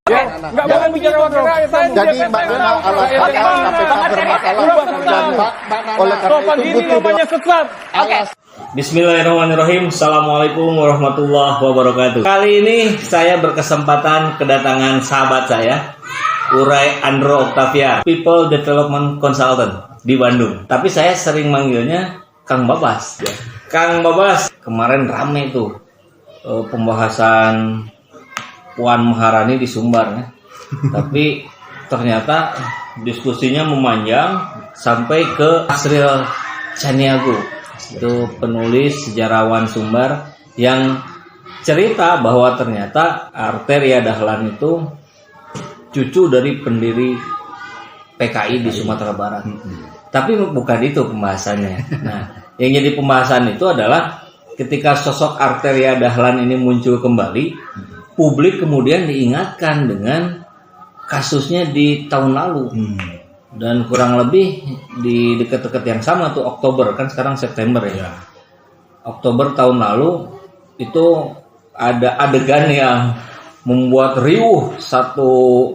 Nggak boleh bicara wakil rakyat. Jadi Mbak Nana alasannya KPK bermasalah dan oleh karena itu ini namanya sesat. Bismillahirrahmanirrahim. Assalamualaikum warahmatullahi wabarakatuh. Kali ini saya berkesempatan kedatangan sahabat saya, Uray Andro Octavia, People Development Consultant di Bandung. Tapi saya sering manggilnya Kang Babas. Kang Babas, kemarin rame tuh pembahasan Puan Maharani di Sumbar ya. Tapi ternyata diskusinya memanjang sampai ke Asril Caniago, itu penulis sejarawan Sumbar yang cerita bahwa ternyata Arteria Dahlan itu cucu dari pendiri PKI di Sumatera Barat. Tapi bukan itu pembahasannya. Nah, yang jadi pembahasan itu adalah ketika sosok Arteria Dahlan ini muncul kembali, publik kemudian diingatkan dengan kasusnya di tahun lalu. Dan kurang lebih di dekat-dekat yang sama tuh, Oktober, kan sekarang September ya. Oktober tahun lalu itu ada adegan yang membuat riuh satu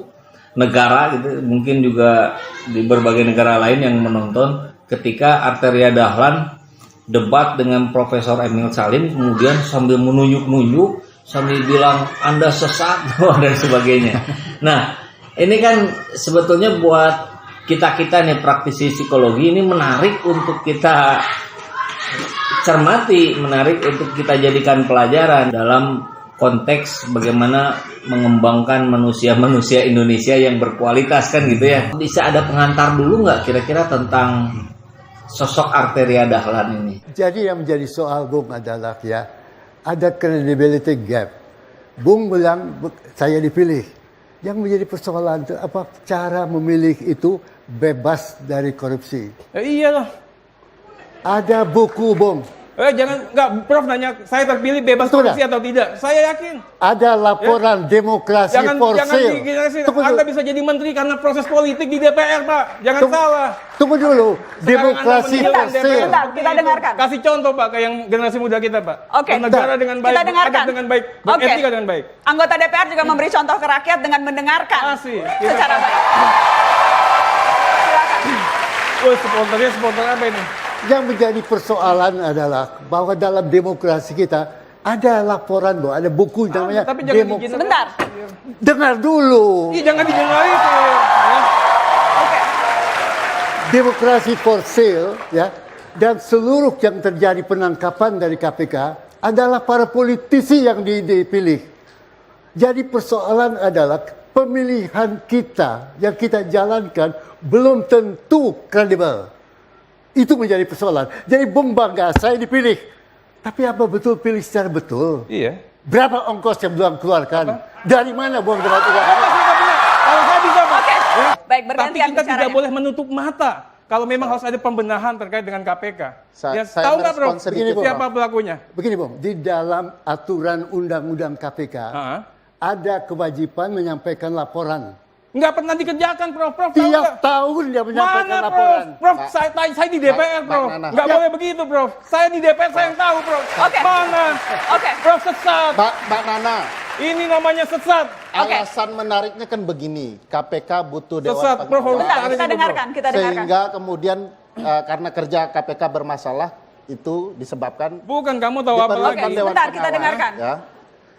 negara gitu, mungkin juga di berbagai negara lain yang menonton, ketika Arteria Dahlan debat dengan Profesor Emil Salim, kemudian sambil menunjuk-nunjuk, sambil bilang Anda sesat dan sebagainya. Nah, ini kan sebetulnya buat kita-kita nih praktisi psikologi ini menarik untuk kita cermati, menarik untuk kita jadikan pelajaran dalam konteks bagaimana mengembangkan manusia-manusia Indonesia yang berkualitas kan gitu ya. Bisa ada pengantar dulu nggak kira-kira tentang sosok Arteria Dahlan ini? Jadi yang menjadi soal Bung adalah ya, ada credibility gap. Bung bilang saya dipilih. Yang menjadi persoalan itu apa, cara memilih itu bebas dari korupsi. Iyalah. Ada buku, Bung. Jangan, nggak, Prof nanya saya terpilih bebas Betul korupsi dah. atau tidak. Saya yakin. Ada laporan demokrasi for sale. Anda bisa jadi menteri karena proses politik di DPR, Pak. Jangan salah. Tunggu dulu. Demokrasi for sale. Bentar, kita dengarkan. Kasih contoh, Pak, ke yang generasi muda kita, Pak. Oke. Bernegara dengan baik, Kita dengarkan. beradab dengan baik, beretika dengan baik. Anggota DPR juga memberi contoh ke rakyat dengan mendengarkan Kasih. secara baik. Silakan. Supporter apa ini? Yang menjadi persoalan adalah bahwa dalam demokrasi kita ada laporan, bahwa ada buku namanya tapi jangan digini. Sebentar. Dengar dulu. Ih, jangan digeneralisir. Ya. Oke. Demokrasi for sale ya, dan seluruh yang terjadi penangkapan dari KPK adalah para politisi yang dipilih. Jadi persoalan adalah pemilihan kita yang kita jalankan belum tentu kredibel. Itu menjadi persoalan. Jadi Bung bangga saya dipilih. Tapi apa betul pilih secara betul? Iya. Berapa ongkos yang belum keluarkan? Dari mana Bung dapat uang? Kalau saya bisa, Pak. Oke. Ya. Baik, Tapi bergantian kita tidak bicaranya. boleh menutup mata kalau memang harus ada pembenahan terkait dengan KPK. Saya Tahu nggak, Bro? merespon sedikit, Bung. Siapa pelakunya? Begini Bung, di dalam aturan undang-undang KPK ada kewajiban menyampaikan laporan. Nggak pernah dikerjakan, Prof. Prof, tahu nggak? Tiap tahun dia menyampaikan Mana, laporan. Prof? Saya di DPR, Pak Prof. Nana. Nggak Ya. boleh begitu, Prof. Saya di DPR, saya yang tahu, Prof. Oke. Mana? Oke. Prof sesat. Mbak Nana, Ini namanya sesat. alasan menariknya kan begini, KPK butuh dewan Sesat, Prof. pengawas. Bentar, kita dengarkan, Sehingga kemudian karena kerja KPK bermasalah itu disebabkan Bukan, kamu tahu apa diperlukan lagi? dewan Bentar, kita pengawas, dengarkan. ya.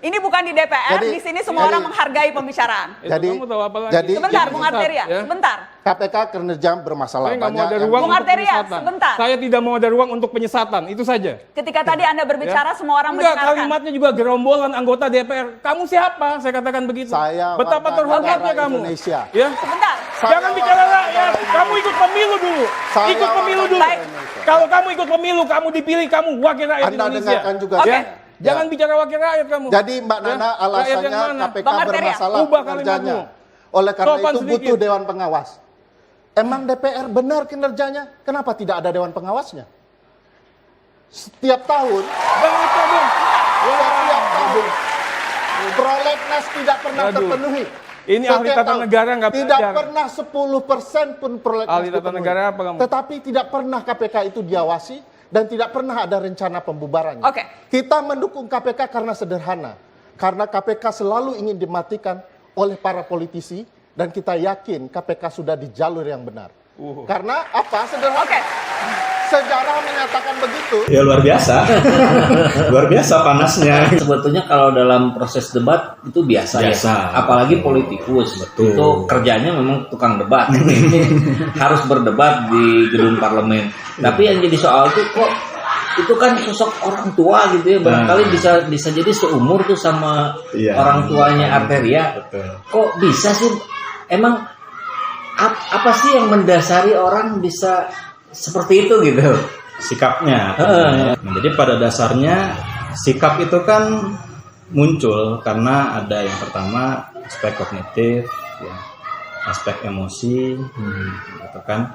Ini bukan di DPR, Jadi- di sini semua jadi- orang menghargai pembicaraan. Jadi, kamu tahu apa lagi? jadi- Sebentar, jadi- Bung Arteria, Ya. sebentar. KPK kinerja bermasalah. Saya nggak mau ada yang- ruang Bung untuk Arteria, penyesatan. sebentar. Saya tidak mau ada ruang untuk penyesatan, itu saja. Ketika tadi Anda berbicara, semua orang Enggak, mendengarkan. kalimatnya juga gerombolan anggota DPR. Kamu siapa? Saya katakan begitu. Saya Betapa warga terhormatnya negara kamu. Indonesia. Ya. Sebentar. Jangan bicara rakyat. Kamu ikut pemilu dulu. Saya Ikut pemilu dulu. Baik. Kalau kamu ikut pemilu, kamu dipilih, kamu wakil rakyat Anda Indonesia. dengarkan juga. Oke. Ya. Jangan bicara wakil rakyat kamu. Jadi Mbak Ya. Nana Rakyat alasannya yang mana? KPK Bang Arteria, bermasalah ubah kinerjanya. kalimatmu. Oleh karena Sopan itu sedikit. butuh dewan pengawas. Emang DPR benar kinerjanya? Kenapa tidak ada dewan pengawasnya? Setiap tahun, Bang itu, Bang. setiap tahun, prolegnas tidak pernah Aduh. terpenuhi. Ini ahli Setiap tata tahun. negara nggak Tidak belajar. pernah 10% pun prolegnas Ahli tata dipenuhi. negara apa kamu? Tetapi tidak pernah KPK itu diawasi dan tidak pernah ada rencana pembubarannya. Oke. Kita mendukung KPK karena sederhana. Karena KPK selalu ingin dimatikan oleh para politisi dan kita yakin KPK sudah di jalur yang benar. Karena apa? Sederhana. Oke. Sejarah menyatakan begitu. Ya luar biasa. Luar biasa panasnya. Sebetulnya kalau dalam proses debat itu biasa. Ya. Apalagi politikus. Betul. Itu kerjanya memang tukang debat. Harus berdebat di gedung parlemen. Tapi yang jadi soal itu kok itu kan sosok orang tua gitu ya. Barangkali bisa jadi seumur tuh sama orang tuanya Arteria. Betul. Kok bisa sih? Emang apa sih yang mendasari orang bisa seperti itu gitu? Sikapnya. Nah, jadi pada dasarnya sikap itu kan muncul karena ada yang pertama aspek kognitif, ya, aspek emosi, gitu kan,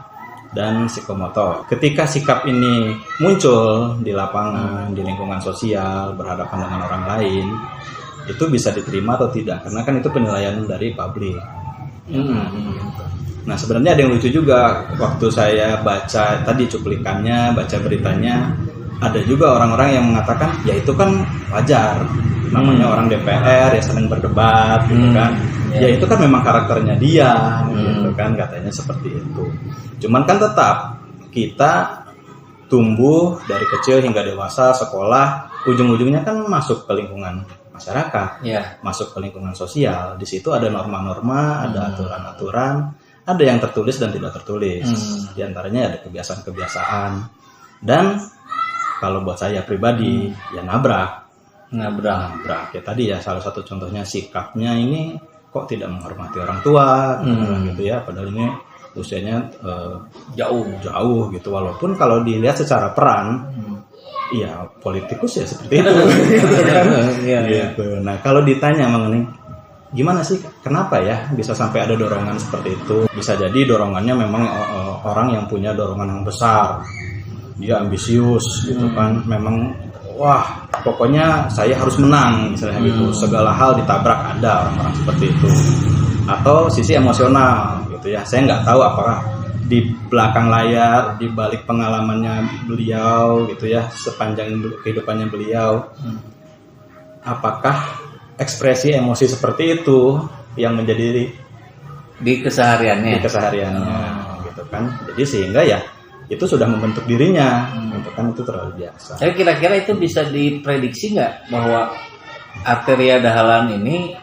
dan psikomotor. Ketika sikap ini muncul di lapangan, di lingkungan sosial, berhadapan dengan orang lain, itu bisa diterima atau tidak, karena kan itu penilaian dari publik. Nah sebenarnya ada yang lucu juga waktu saya baca tadi cuplikannya, baca beritanya, ada juga orang-orang yang mengatakan ya itu kan wajar, namanya orang DPR ya sering berdebat gitu kan, ya itu kan memang karakternya dia gitu kan, katanya seperti itu. Cuman kan tetap kita tumbuh dari kecil hingga dewasa, sekolah, ujung-ujungnya kan masuk ke lingkungan masyarakat, masuk ke lingkungan sosial. Di situ ada norma-norma, ada aturan-aturan, ada yang tertulis dan tidak tertulis. Di antaranya ada kebiasaan-kebiasaan. Dan kalau buat saya pribadi, ya nabrak. Ya tadi ya salah satu contohnya sikapnya ini kok tidak menghormati orang tua, gitu ya. Padahal ini usianya jauh gitu. Walaupun kalau dilihat secara peran, iya politikus ya seperti itu. Gitu kan? Gitu. Nah kalau ditanya mengenai gimana sih, kenapa ya bisa sampai ada dorongan seperti itu? Bisa jadi dorongannya memang orang yang punya dorongan yang besar, dia ambisius gitu kan, memang wah pokoknya saya harus menang misalnya gitu, segala hal ditabrak, ada orang-orang seperti itu. Atau sisi emosional gitu ya, saya nggak tahu apakah di belakang layar, di balik pengalamannya beliau gitu ya, sepanjang kehidupannya beliau, apakah ekspresi emosi seperti itu yang menjadi di kesehariannya gitu kan. Jadi sehingga ya itu sudah membentuk dirinya, gitu kan, itu terlalu biasa. Tapi kira-kira itu bisa diprediksi nggak bahwa Arteria Dahlan ini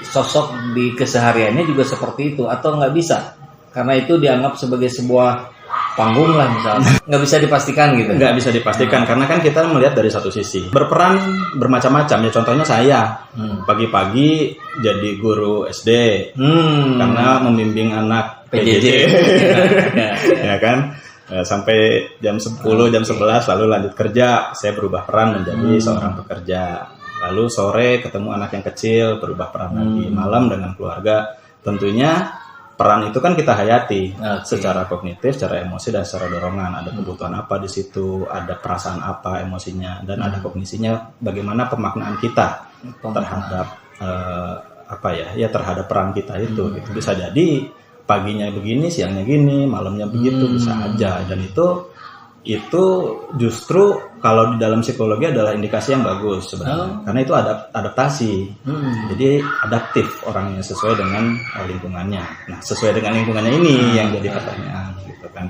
sosok di kesehariannya juga seperti itu, atau nggak bisa karena itu dianggap sebagai sebuah panggung lah misalnya? Nggak bisa dipastikan gitu? Nggak bisa dipastikan, karena kan kita melihat dari satu sisi. Berperan bermacam-macam, ya contohnya saya, pagi-pagi jadi guru SD, karena membimbing anak PJJ. Ya kan, sampai jam 10, jam 11, lalu lanjut kerja, saya berubah peran menjadi seorang pekerja. Lalu sore ketemu anak yang kecil, berubah peran lagi. Malam dengan keluarga, tentunya peran itu kan kita hayati secara kognitif, secara emosi, dan secara dorongan. Ada kebutuhan apa di situ, ada perasaan apa emosinya, dan ada kognisinya, bagaimana pemaknaan kita terhadap terhadap peran kita itu. Gitu. Bisa jadi paginya begini, siangnya gini, malamnya begitu, bisa aja. Dan itu justru kalau di dalam psikologi adalah indikasi yang bagus sebenarnya, karena itu adaptasi. Jadi adaptif orangnya sesuai dengan lingkungannya. Nah, sesuai dengan lingkungannya ini yang jadi pertanyaan, gitu kan.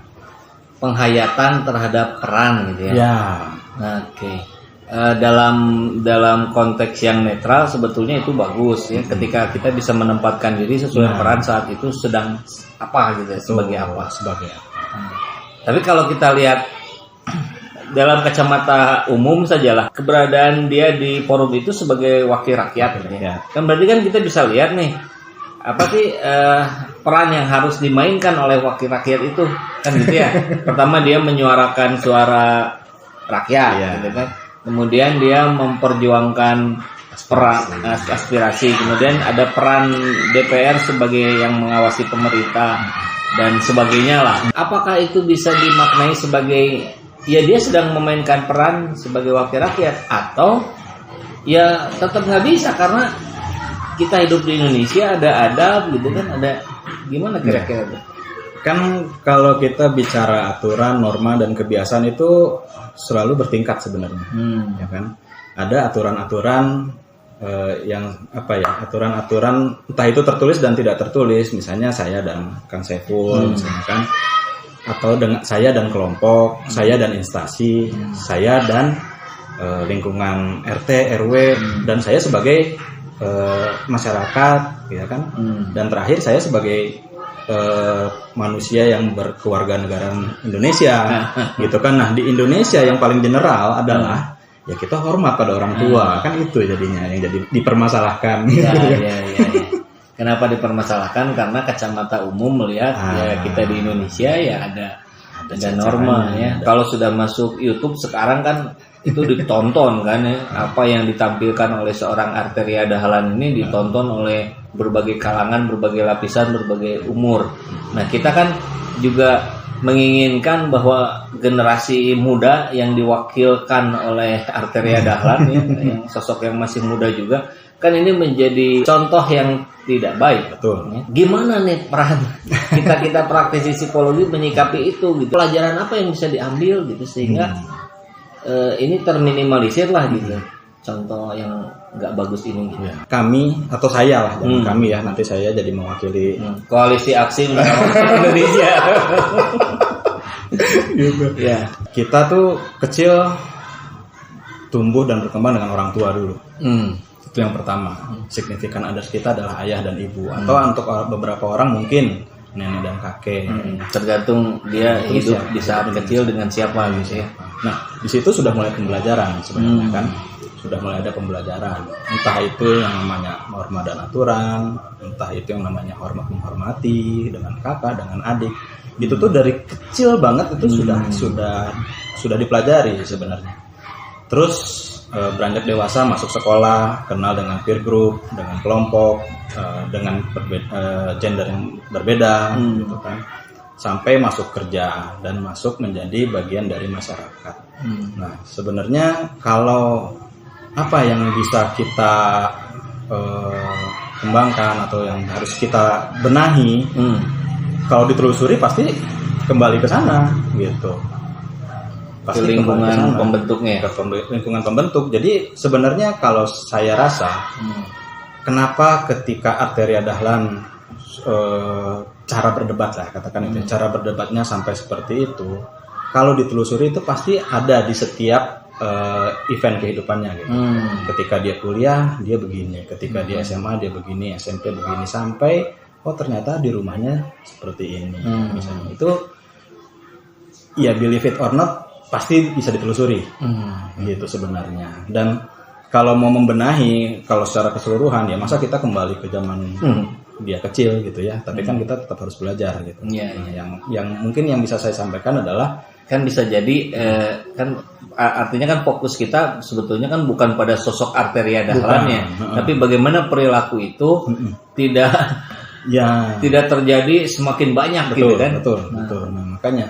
Penghayatan terhadap peran, gitu ya. Ya. Oke. Dalam konteks yang netral sebetulnya itu bagus ya, ketika kita bisa menempatkan diri sesuai peran saat itu sedang apa gitu, sebagai apa. Tapi kalau kita lihat dalam kacamata umum sajalah, keberadaan dia di forum itu sebagai wakil rakyat, ya. Kan berarti kan kita bisa lihat nih, apa sih peran yang harus dimainkan oleh wakil rakyat itu, kan gitu ya. Pertama dia menyuarakan suara rakyat, gitu kan. Kemudian dia memperjuangkan peran aspirasi. Kemudian ada peran DPR sebagai yang mengawasi pemerintah dan sebagainya lah. Apakah itu bisa dimaknai sebagai ya dia sedang memainkan peran sebagai wakil rakyat, atau ya tetap nggak bisa karena kita hidup di Indonesia, ada adab gitu kan, ada gimana kira-kira? Kan kalau kita bicara aturan, norma, dan kebiasaan itu selalu bertingkat sebenarnya, ya kan? Ada aturan-aturan yang apa ya, aturan-aturan entah itu tertulis dan tidak tertulis, misalnya saya dan Kang Saiful misalnya kan, atau dengan saya dan kelompok, saya dan instansi, saya dan lingkungan RT RW, dan saya sebagai masyarakat, ya kan, dan terakhir saya sebagai manusia yang berkewarganegaraan Indonesia, gitu kan. Nah, di Indonesia yang paling general adalah ya kita hormat pada orang tua, kan itu jadinya yang jadi dipermasalahkan. Ya. Kenapa dipermasalahkan? Karena kacamata umum melihat ya kita di Indonesia ya ada norma ya. Kalau sudah masuk YouTube sekarang kan itu ditonton kan ya, apa yang ditampilkan oleh seorang Arteria Dahlan ini ditonton oleh berbagai kalangan, berbagai lapisan, berbagai umur. Nah, kita kan juga menginginkan bahwa generasi muda yang diwakilkan oleh Arteria Dahlan ya, yang sosok yang masih muda juga, kan ini menjadi contoh yang tidak baik. Betul. Ya. Gimana nih peran kita praktisi psikologi menyikapi itu gitu. Pelajaran apa yang bisa diambil gitu sehingga ini terminimalisir lah gitu. Contoh yang nggak bagus ini gitu. Kami atau saya lah, jangan kami ya, nanti saya jadi mewakili Koalisi Aksi Menyelamatkan Indonesia. gitu. Ya. Kita tuh kecil tumbuh dan berkembang dengan orang tua dulu. Itu yang pertama. Signifikan others kita adalah ayah dan ibu, atau untuk beberapa orang mungkin nenek dan kakek. Tergantung dia hidup di saat kecil dengan siapa gitu ya. Nah, di situ sudah mulai pembelajaran sebenarnya kan. Sudah mulai ada pembelajaran. Entah itu yang namanya norma dan aturan, entah itu yang namanya hormat menghormati dengan kakak, dengan adik. Itu tuh dari kecil banget itu sudah dipelajari sebenarnya. Terus beranjak dewasa, masuk sekolah, kenal dengan peer group, dengan kelompok, dengan gender yang berbeda, gitu kan. Sampai masuk kerja dan masuk menjadi bagian dari masyarakat. Nah, sebenarnya kalau apa yang bisa kita kembangkan atau yang harus kita benahi, kalau ditelusuri pasti kembali ke sana, gitu. Ke lingkungan pembentuknya. Ke lingkungan pembentuk. Jadi sebenarnya kalau saya rasa, kenapa ketika Arteria Dahlan cara berdebat lah, katakan itu, cara berdebatnya sampai seperti itu, kalau ditelusuri itu pasti ada di setiap event kehidupannya gitu. Ketika dia kuliah dia begini, ketika dia SMA dia begini, SMP begini, sampai ternyata di rumahnya seperti ini. Misalnya itu ya, believe it or not, pasti bisa ditelusuri gitu sebenarnya. Dan kalau mau membenahi, kalau secara keseluruhan ya masa kita kembali ke zaman dia kecil gitu ya, tapi kan kita tetap harus belajar gitu. Nah, yang mungkin yang bisa saya sampaikan adalah, kan bisa jadi kan artinya kan fokus kita sebetulnya kan bukan pada sosok Arteria Dahlannya, tapi bagaimana perilaku itu tidak terjadi semakin banyak. Betul, gitu kan. Betul. Nah, makanya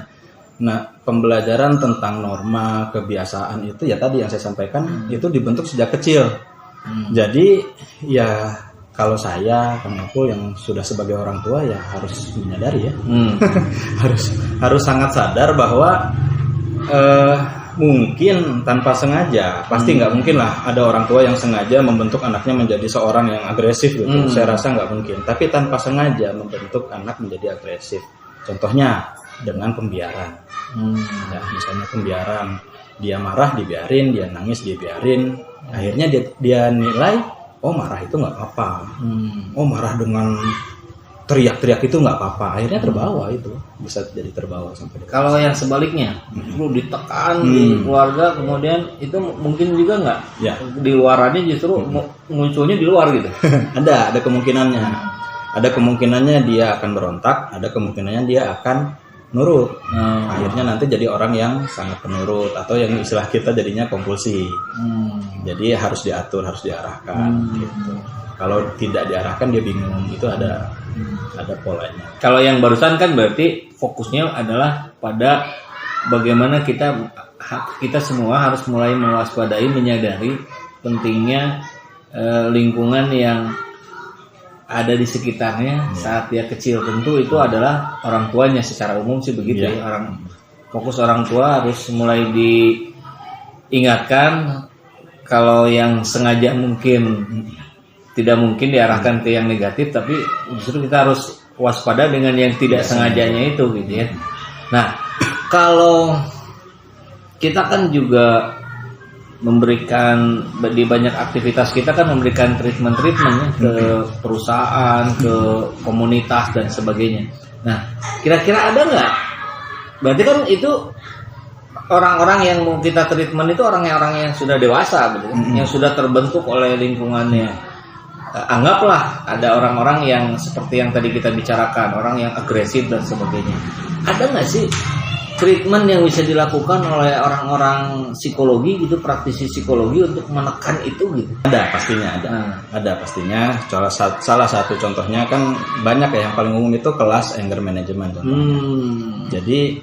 pembelajaran tentang norma kebiasaan itu ya tadi yang saya sampaikan, itu dibentuk sejak kecil. Jadi ya kalau saya, Kang Nopul yang sudah sebagai orang tua ya harus menyadari ya, harus sangat sadar bahwa mungkin tanpa sengaja, pasti nggak mungkin lah ada orang tua yang sengaja membentuk anaknya menjadi seorang yang agresif gitu. Saya rasa nggak mungkin. Tapi tanpa sengaja membentuk anak menjadi agresif. Contohnya dengan pembiaran. Ya, misalnya pembiaran, dia marah dibiarin, dia nangis dibiarin. Akhirnya dia nilai, marah itu nggak apa-apa. Marah dengan teriak-teriak itu nggak apa-apa. Akhirnya terbawa, itu bisa jadi terbawa sampai. Kalau yang sebaliknya, lu ditekan di keluarga, kemudian itu mungkin juga nggak? Ya. Di luarannya justru munculnya di luar gitu. Ada kemungkinannya. Ada kemungkinannya dia akan berontak, ada kemungkinannya dia akan nurut. Akhirnya nanti jadi orang yang sangat penurut, atau yang istilah kita jadinya kompulsi. Jadi harus diatur, harus diarahkan gitu. Kalau tidak diarahkan dia bingung, itu ada polanya. Kalau yang barusan kan berarti fokusnya adalah pada bagaimana kita semua harus mulai mewaspadai, menyadari pentingnya lingkungan yang ada di sekitarnya saat dia kecil. Tentu itu adalah orang tuanya secara umum sih begitu ya. Fokus orang tua harus mulai diingatkan kalau yang sengaja mungkin tidak mungkin diarahkan ke yang negatif, tapi justru kita harus waspada dengan yang tidak sengajanya itu gitu ya. Nah, kalau kita kan juga memberikan di banyak aktivitas kita kan memberikan treatment ya, ke perusahaan, ke komunitas dan sebagainya. Nah, kira-kira ada nggak? Berarti kan itu orang-orang yang mau kita treatment itu orang-orang yang sudah dewasa, betul? Yang sudah terbentuk oleh lingkungannya. Anggaplah ada orang-orang yang seperti yang tadi kita bicarakan, orang yang agresif dan sebagainya. Ada nggak sih treatment yang bisa dilakukan oleh orang-orang psikologi gitu, praktisi psikologi untuk menekan itu gitu? Ada pastinya, ada pastinya. Salah satu contohnya kan banyak ya, yang paling umum itu kelas anger management. Jadi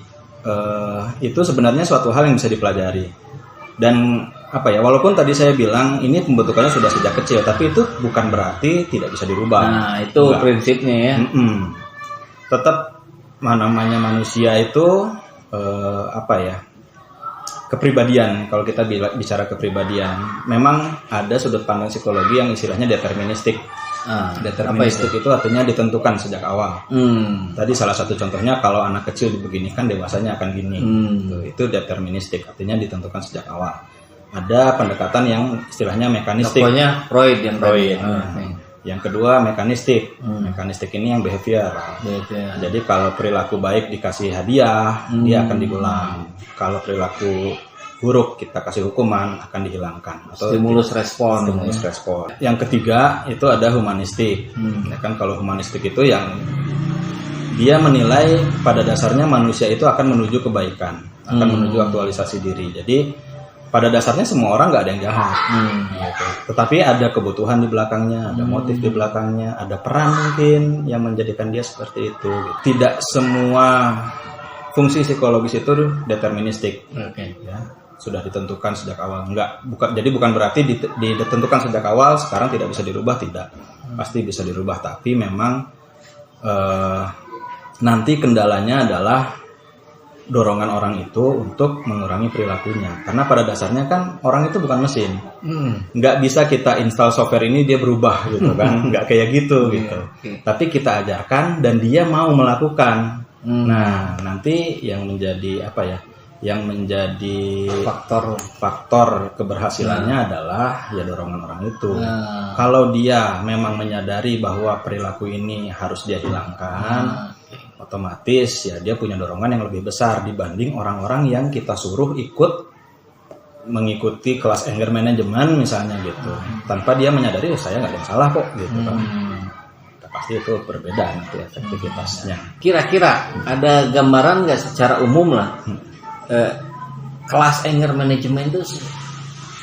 itu sebenarnya suatu hal yang bisa dipelajari. Dan apa ya, walaupun tadi saya bilang ini pembentukannya sudah sejak kecil, tapi itu bukan berarti tidak bisa dirubah. Nah, itu prinsipnya ya. Tetap namanya manusia itu kepribadian. Kalau kita bicara kepribadian, memang ada sudut pandang psikologi yang istilahnya deterministik. Deterministik itu artinya ditentukan sejak awal. Tadi salah satu contohnya, kalau anak kecil dibeginikan, dewasanya akan gini. Itu deterministik, artinya ditentukan sejak awal. Ada pendekatan yang istilahnya mekanistik. Pokoknya Freud yang Freud. Yang kedua mekanistik. Mekanistik ini yang behavioral. Jadi kalau perilaku baik dikasih hadiah, dia akan diulang. Kalau perilaku buruk kita kasih hukuman, akan dihilangkan. Atau stimulus respon. Yang ketiga itu ada humanistik. Ya kan, kalau humanistik itu yang dia menilai pada dasarnya manusia itu akan menuju kebaikan, akan menuju aktualisasi diri. Jadi pada dasarnya semua orang nggak ada yang jahat, gitu. Tetapi ada kebutuhan di belakangnya, ada motif di belakangnya, ada peran mungkin yang menjadikan dia seperti itu. Gitu. Tidak semua fungsi psikologis itu deterministik, ya, sudah ditentukan sejak awal. Jadi bukan berarti ditentukan sejak awal sekarang tidak bisa dirubah, tidak, pasti bisa dirubah. Tapi memang nanti kendalanya adalah dorongan orang itu untuk mengurangi perilakunya, karena pada dasarnya kan orang itu bukan mesin, nggak bisa kita install software ini dia berubah gitu kan, nggak kayak gitu gitu. Tapi kita ajarkan dan dia mau melakukan. Nah, nanti yang menjadi yang menjadi faktor keberhasilannya adalah ya dorongan orang itu. Kalau dia memang menyadari bahwa perilaku ini harus dia hilangkan, otomatis ya dia punya dorongan yang lebih besar dibanding orang-orang yang kita suruh mengikuti kelas anger management misalnya gitu, tanpa dia menyadari saya nggak ada yang salah kok gitu kan. Pasti itu berbeda nanti efektivitasnya. Kira-kira ada gambaran nggak secara umum lah kelas anger management itu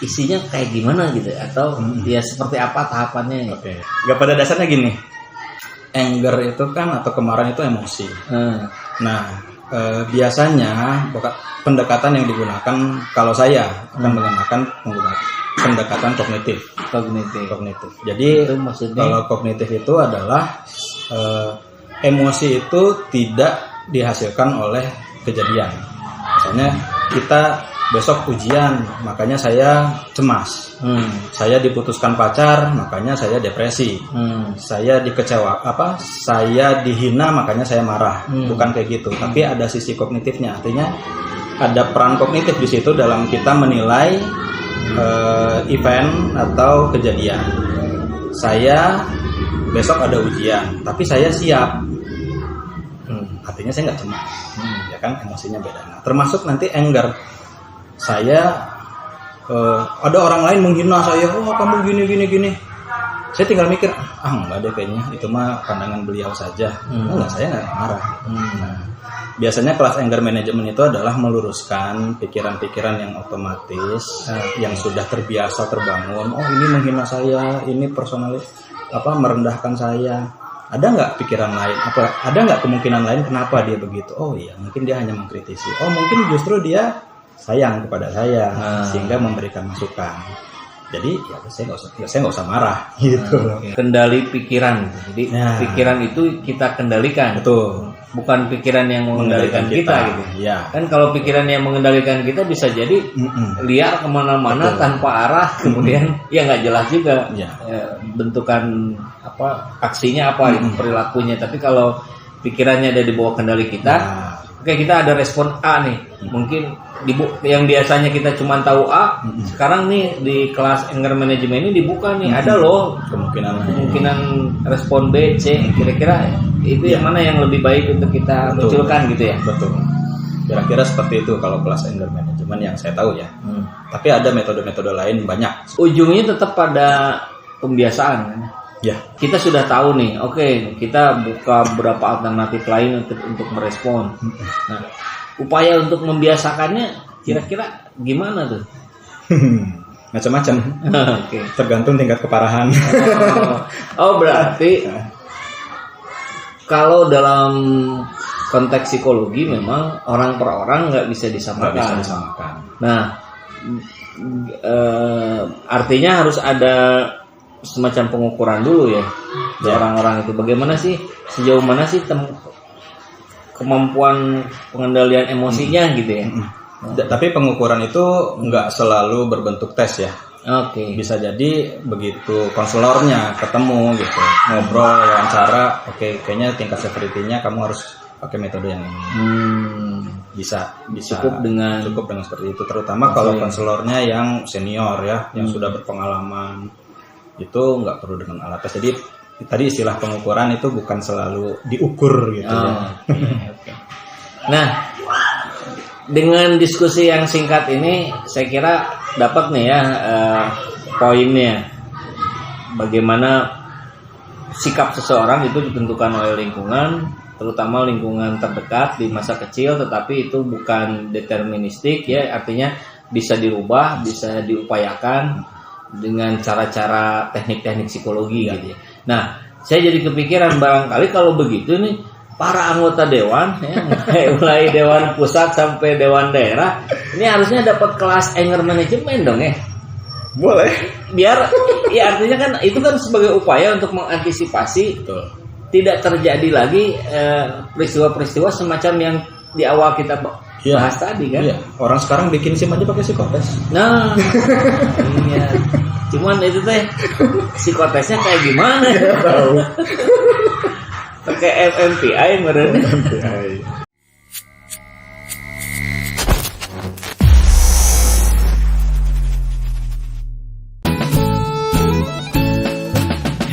isinya kayak gimana gitu, atau ya seperti apa tahapannya? Nggak, pada dasarnya gini. Anger itu kan atau kemarahan itu emosi. Nah, biasanya pendekatan yang digunakan, kalau saya akan menggunakan pendekatan kognitif. Jadi kalau kognitif itu adalah emosi itu tidak dihasilkan oleh kejadian. Misalnya kita besok ujian, makanya saya cemas. Saya diputuskan pacar, makanya saya depresi. Saya saya dihina, makanya saya marah. Bukan kayak gitu. Tapi ada sisi kognitifnya. Artinya ada peran kognitif di situ dalam kita menilai event atau kejadian. Saya besok ada ujian, tapi saya siap. Artinya saya nggak cemas. Ya kan, emosinya beda. Nah, termasuk nanti anger. Saya ada orang lain menghina saya, kamu gini. Saya tinggal mikir, enggak deh kayaknya itu mah pandangan beliau saja. Enggak, saya nggak marah. Nah, biasanya kelas anger management itu adalah meluruskan pikiran-pikiran yang otomatis, yang sudah terbiasa terbangun. Oh, ini menghina saya, ini merendahkan saya. Ada nggak pikiran lain? Ada nggak kemungkinan lain kenapa dia begitu? Oh iya, mungkin dia hanya mengkritisi. Oh, mungkin justru dia sayang kepada saya sehingga memberikan masukan. Jadi ya saya nggak usah marah gitu. Kendali pikiran. Jadi Ya. pikiran itu kita kendalikan. Betul. Bukan pikiran yang mengendalikan kita gitu. Iya. Kan kalau pikiran yang mengendalikan kita bisa jadi liar kemana-mana Betul. tanpa arah, kemudian ya nggak jelas juga Iya. bentukan apa aksinya apa gitu, perilakunya. Tapi kalau pikirannya ada di bawah kendali kita, Nah. oke, kita ada respon A nih. Mungkin yang biasanya kita cuma tahu A, sekarang nih di kelas anger management ini dibuka nih, ada loh kemungkinan respon B, C. Kira-kira itu yang mana yang lebih baik untuk kita munculkan gitu ya? Betul. Kira-kira seperti itu kalau kelas anger management yang saya tahu ya. Tapi ada metode-metode lain banyak. Ujungnya tetap pada pembiasaan kan? Ya. Kita sudah tahu nih, oke, kita buka beberapa alternatif lain untuk merespon. Nah, upaya untuk membiasakannya kira-kira gimana tuh? Macam-macam. Oke. Tergantung tingkat keparahan. Oh, berarti kalau dalam konteks psikologi memang orang per orang nggak bisa Nggak disamakan. bisa disamakan. Nah, artinya harus ada semacam pengukuran dulu ya di orang-orang itu. Bagaimana sih, sejauh mana sih kemampuan pengendalian emosinya gitu ya? Tapi pengukuran itu nggak selalu berbentuk tes ya. Oke. Bisa jadi begitu konselornya ketemu gitu, ngobrol, wawancara, oke, kayaknya tingkat severity-nya kamu harus pakai metode yang ini. Bisa Cukup dengan seperti itu, terutama kalau konselornya yang senior ya, yang sudah berpengalaman, itu nggak perlu dengan alat tes. Jadi tadi istilah pengukuran itu bukan selalu diukur gitu ya. Oke. Nah, dengan diskusi yang singkat ini, saya kira dapat nih ya poinnya. Bagaimana sikap seseorang itu ditentukan oleh lingkungan, terutama lingkungan terdekat di masa kecil, tetapi itu bukan deterministik ya, artinya bisa dirubah, bisa diupayakan dengan cara-cara teknik-teknik psikologi gitu ya. Nah, saya jadi kepikiran barangkali kalau begitu nih para anggota dewan ya, mulai dewan pusat sampai dewan daerah ini harusnya dapat kelas anger management dong ya. Boleh. Biar ya artinya kan itu kan sebagai upaya untuk mengantisipasi Betul. tidak terjadi lagi peristiwa-peristiwa semacam yang di awal kita bahas tadi kan. Iya. Orang sekarang bikin SIM aja pakai psikotes. Nah, iya. Cuman itu teh psikotesnya kayak gimana? Tahu. Pakai MMPI meren.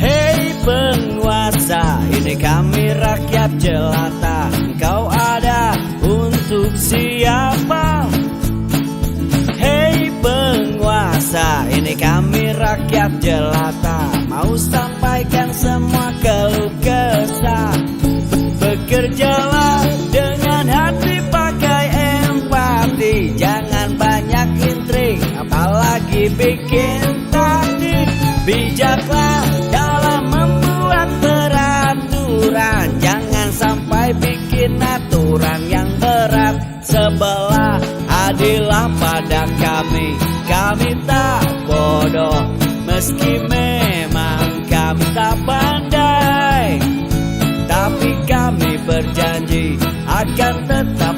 Hei penguasa, ini kami rakyat jelata. Engkau ada untuk siapa? Hei penguasa, ini kami rakyat jelata. Mau sampaikan semua keluh kesah. Bekerjalah dengan hati, pakai empati. Jangan banyak intrik, apalagi bikin takdir. Bijaklah dalam membuat peraturan. Jangan sampai bikin aturan yang berat. Sebelah adillah pada kami. Kami tak bodoh, meski memang kami tak pandai. Tapi kami berjanji akan tetap